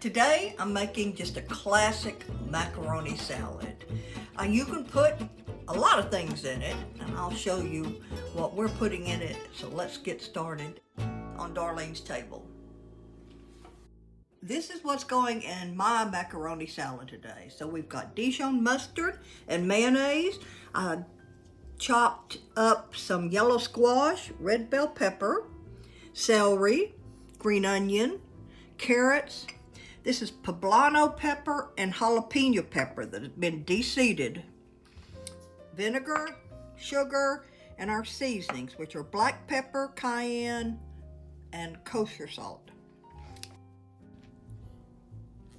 Today I'm making just a classic macaroni salad. You can put a lot of things in it, and I'll show you what we're putting in it. So let's get started on Darlene's table. This is what's going in my macaroni salad today. So we've got Dijon mustard and mayonnaise. I chopped up some yellow squash, red bell pepper, celery, green onion, carrots. This is poblano pepper and jalapeno pepper that has been de-seeded. Vinegar, sugar, and our seasonings, which are black pepper, cayenne, and kosher salt.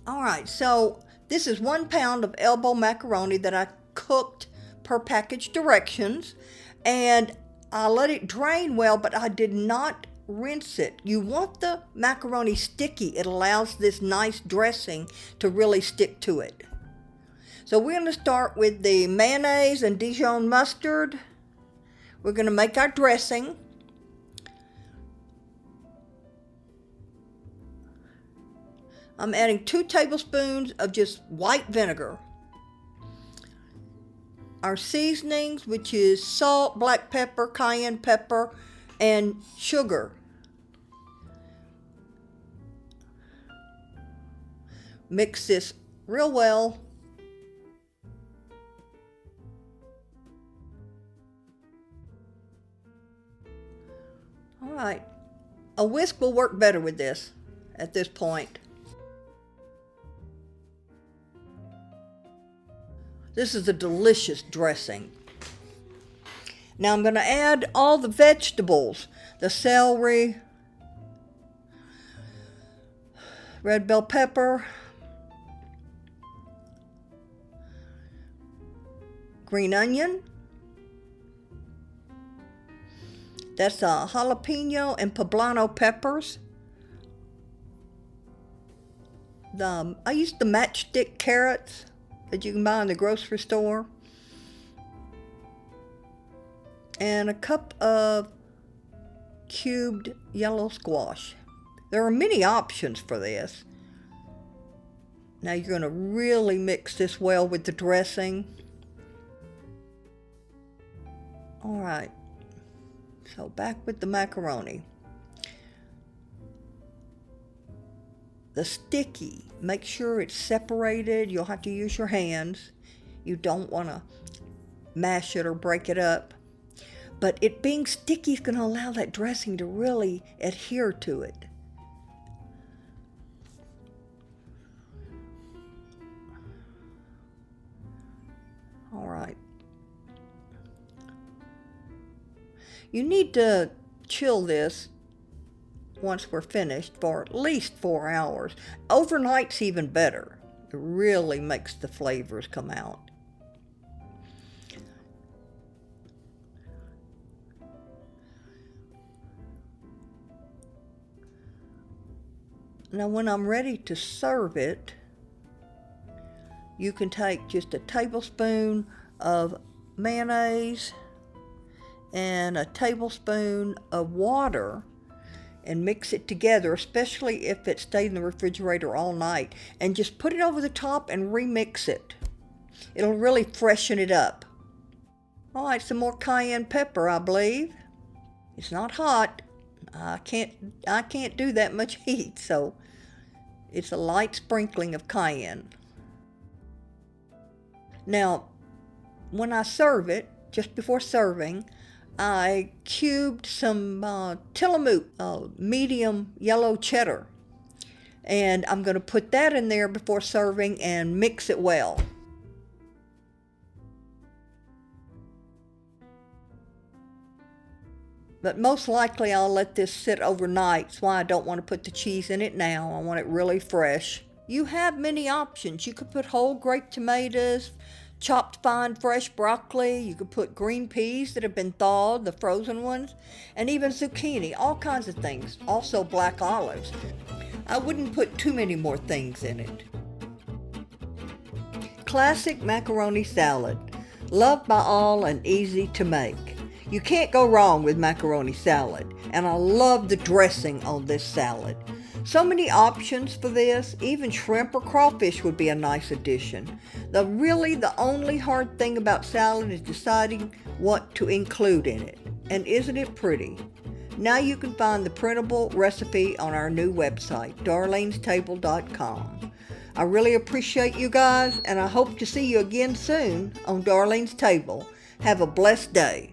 All right, so this is 1 pound of elbow macaroni that I cooked per package directions, and I let it drain well, but I did not rinse it. You want the macaroni sticky. It allows this nice dressing to really stick to it. So we're going to start with the mayonnaise and Dijon mustard. We're going to make our dressing. I'm adding 2 tablespoons of just white vinegar. Our seasonings, which is salt, black pepper, cayenne pepper, and sugar. Mix this real well. All right, a whisk will work better with this at this point. This is a delicious dressing. Now I'm going to add all the vegetables, the celery, red bell pepper, green onion. That's jalapeno and poblano peppers. I used the matchstick carrots that you can buy in the grocery store. And a cup of cubed yellow squash. There are many options for this. Now you're going to really mix this well with the dressing. All right, so back with the macaroni. The sticky, make sure it's separated. You'll have to use your hands. You don't want to mash it or break it up. But it being sticky is going to allow that dressing to really adhere to it. All right. You need to chill this once we're finished for at least 4 hours. Overnight's even better. It really makes the flavors come out. Now when I'm ready to serve it, you can take just a tablespoon of mayonnaise and a tablespoon of water and mix it together, especially if it stayed in the refrigerator all night, and just put it over the top and remix it. It'll really freshen it up. All right, some more cayenne pepper, I believe. It's not hot. I can't do that much heat, so it's a light sprinkling of cayenne. Now, when I serve it, just before serving, I cubed some Tillamook medium yellow cheddar. And I'm going to put that in there before serving and mix it well. But most likely I'll let this sit overnight. That's why I don't want to put the cheese in it now. I want it really fresh. You have many options. You could put whole grape tomatoes, chopped fine fresh broccoli. You could put green peas that have been thawed, the frozen ones, and even zucchini, all kinds of things. Also black olives. I wouldn't put too many more things in it. Classic macaroni salad. Loved by all and easy to make. You can't go wrong with macaroni salad, and I love the dressing on this salad. So many options for this. Even shrimp or crawfish would be a nice addition. The only hard thing about salad is deciding what to include in it. And isn't it pretty? Now you can find the printable recipe on our new website, darlenestable.com. I really appreciate you guys, and I hope to see you again soon on Darlene's Table. Have a blessed day.